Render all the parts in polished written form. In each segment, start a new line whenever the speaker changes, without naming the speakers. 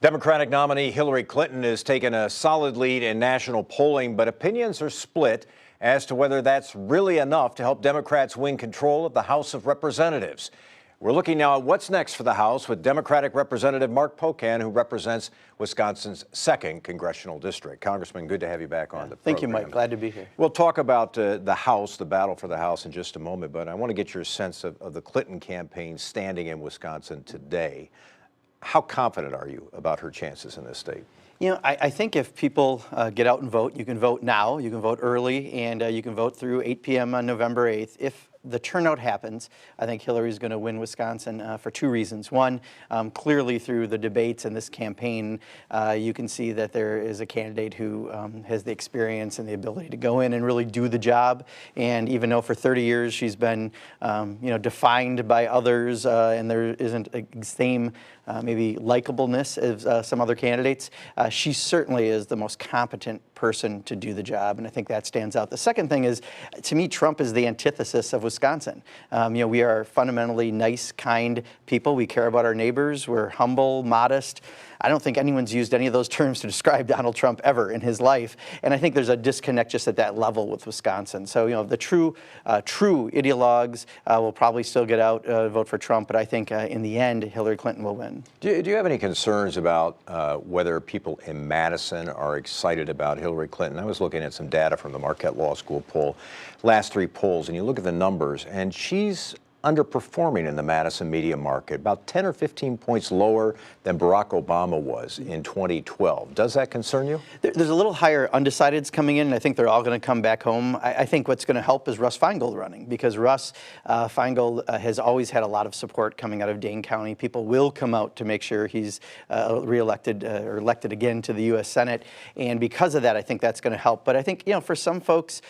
Democratic nominee Hillary Clinton has taken a solid lead in national polling, but opinions are split as to whether that's really enough to help Democrats win control of the House of Representatives. We're looking now at what's next for the House with Democratic Representative Mark Pocan, who represents Wisconsin's 2nd Congressional District. Congressman, good to have you back on the program.
Thank you, Mike. Glad to be here.
We'll talk about the House, the battle for the House in just a moment, but I want to get your sense of the Clinton campaign standing in Wisconsin today. How confident are you about her chances in this state?
You know, I think if people get out and vote, you can vote now, you can vote early, and you can vote through 8 p.m. on November 8th. If the turnout happens, I think Hillary's going to win Wisconsin for two reasons. One, clearly through the debates in this campaign, you can see that there is a candidate who has the experience and the ability to go in and really do the job. And even though for 30 years she's been, defined by others, and there isn't a same maybe likableness as some other candidates, she certainly is the most competent person to do the job, and I think that stands out. The second thing is, to me, Trump is the antithesis of Wisconsin. We are fundamentally nice, kind people. We care about our neighbors. We're humble, modest. I don't think anyone's used any of those terms to describe Donald Trump ever in his life, and I think there's a disconnect just at that level with Wisconsin. So, the true ideologues will probably still get out, vote for Trump, but I think in the end, Hillary Clinton will win.
Do you have any concerns about whether people in Madison are excited about Hillary Clinton? I was looking at some data from the Marquette Law School poll, last 3 polls, and you look at the numbers, and she's underperforming in the Madison media market, about 10 or 15 points lower than Barack Obama was in 2012. Does that concern you?
There's a little higher undecideds coming in, and I think they're all going to come back home. I think what's going to help is Russ Feingold running, because Russ Feingold has always had a lot of support coming out of Dane County. People will come out to make sure he's reelected or elected again to the U.S. Senate, and because of that, I think that's going to help. But I think, for some folks,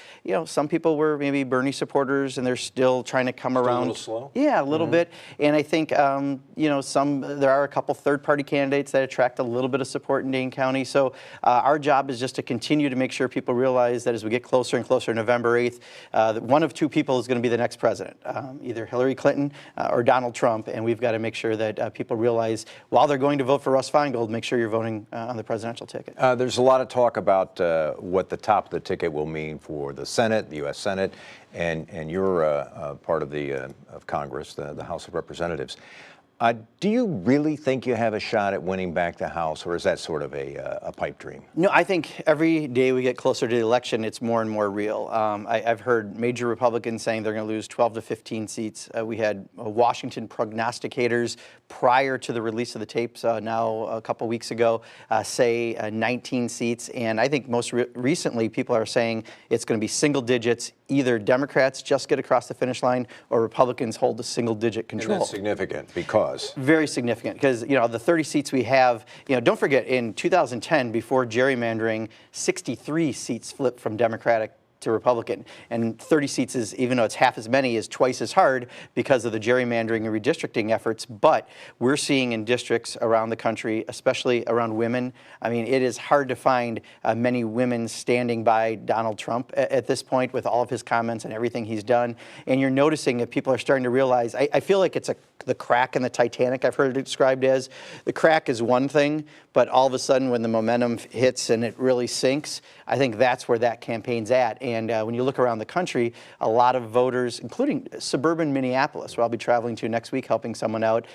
some people were maybe Bernie supporters, and they're still trying to come around.
Slow?
Yeah, a little bit. And I think, there are a couple third-party candidates that attract a little bit of support in Dane County. So our job is just to continue to make sure people realize that as we get closer and closer to November 8th, that one of two people is going to be the next president, either Hillary Clinton or Donald Trump. And we've got to make sure that people realize while they're going to vote for Russ Feingold, make sure you're voting on the presidential ticket.
There's a lot of talk about what the top of the ticket will mean for the Senate, the U.S. Senate, and you're part of the of Congress, the House of Representatives. Do you really think you have a shot at winning back the House, or is that sort of a pipe dream?
No, I think every day we get closer to the election, it's more and more real. I've heard major Republicans saying they're going to lose 12 to 15 seats. We had Washington prognosticators prior to the release of the tapes now a couple weeks ago say 19 seats. And I think most recently people are saying it's going to be single digits. Either Democrats just get across the finish line or Republicans hold a single-digit control.
And that's significant because?
Very significant because, the 30 seats we have, don't forget in 2010, before gerrymandering, 63 seats flipped from Democratic to Republican, and 30 seats is, even though it's half as many, is twice as hard because of the gerrymandering and redistricting efforts. But we're seeing in districts around the country, especially around women, it is hard to find many women standing by Donald Trump at this point with all of his comments and everything he's done. And you're noticing that people are starting to realize, I feel like it's the crack in the Titanic. I've heard it described as the crack is one thing, but all of a sudden when the momentum hits and it really sinks, I think that's where that campaign's at. And when you look around the country, a lot of voters, including suburban Minneapolis, where I'll be traveling to next week helping someone out,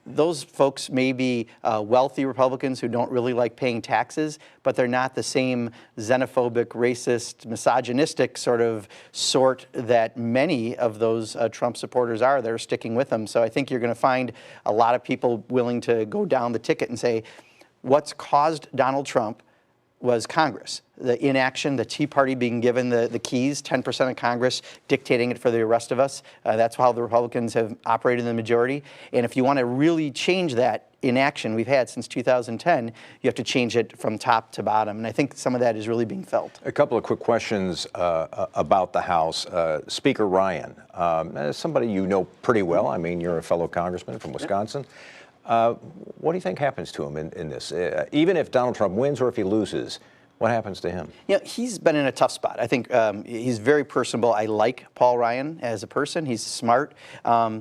those folks may be wealthy Republicans who don't really like paying taxes, but they're not the same xenophobic, racist, misogynistic sort that many of those Trump supporters are. They're sticking with them. So I think you're going to find a lot of people willing to go down the ticket and say, what's caused Donald Trump was Congress, the inaction, the Tea Party being given the keys, 10% of Congress dictating it for the rest of us. That's how the Republicans have operated in the majority. And if you want to really change that inaction we've had since 2010, you have to change it from top to bottom. And I think some of that is really being felt.
A couple of quick questions about the House. Speaker Ryan, somebody you know pretty well. You're a fellow congressman from Wisconsin. What do you think happens to him in this? Even if Donald Trump wins or if he loses, What happens to him?
You know, he's been in a tough spot. I think he's very personable. I like Paul Ryan as a person. He's smart.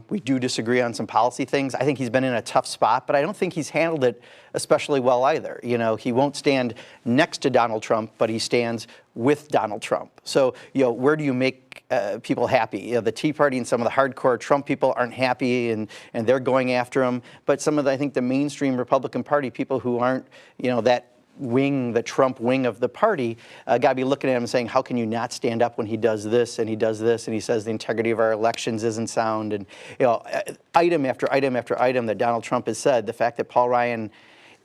We do disagree on some policy things. I think he's been in a tough spot, but I don't think he's handled it especially well either. You know, he won't stand next to Donald Trump, but he stands with Donald Trump. So, you know, where do you make people happy? You know, the Tea Party and some of the hardcore Trump people aren't happy, and they're going after him. But some of the, I think, the mainstream Republican Party people who aren't, you know, that wing, the Trump wing of the party, got to be looking at him and saying, how can you not stand up when he does this and he does this and he says the integrity of our elections isn't sound? And, you know, item after item after item that Donald Trump has said, the fact that Paul Ryan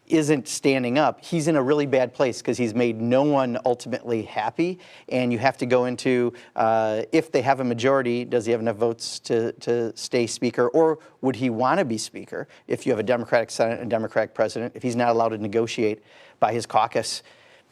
isn't standing up, he's in a really bad place because he's made no one ultimately happy. And you have to go into, if they have a majority, does he have enough votes to stay Speaker? Or would he want to be Speaker if you have a Democratic Senate and Democratic President? If he's not allowed to negotiate by his caucus,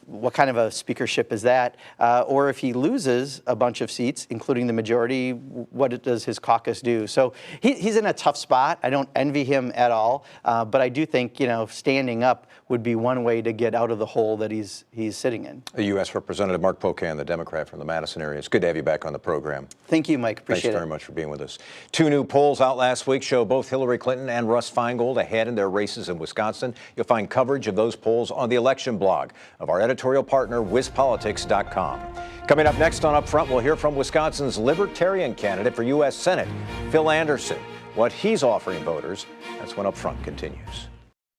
what kind of a speakership is that? Or if he loses a bunch of seats, including the majority, what does his caucus do? So he's in a tough spot. I don't envy him at all, but I do think, you know, standing up would be one way to get out of the hole that he's sitting in.
U.S. Representative Mark Pocan, the Democrat from the Madison area. It's good to have you back on the program.
Thank you, Mike. Appreciate it.
Thanks very much for being with us. Two new polls out last week show both Hillary Clinton and Russ Feingold ahead in their races in Wisconsin. You'll find coverage of those polls on the election blog of our editorial partner, WisPolitics.com. Coming up next on Upfront, we'll hear from Wisconsin's Libertarian candidate for U.S. Senate, Phil Anderson, what he's offering voters. That's when Upfront continues.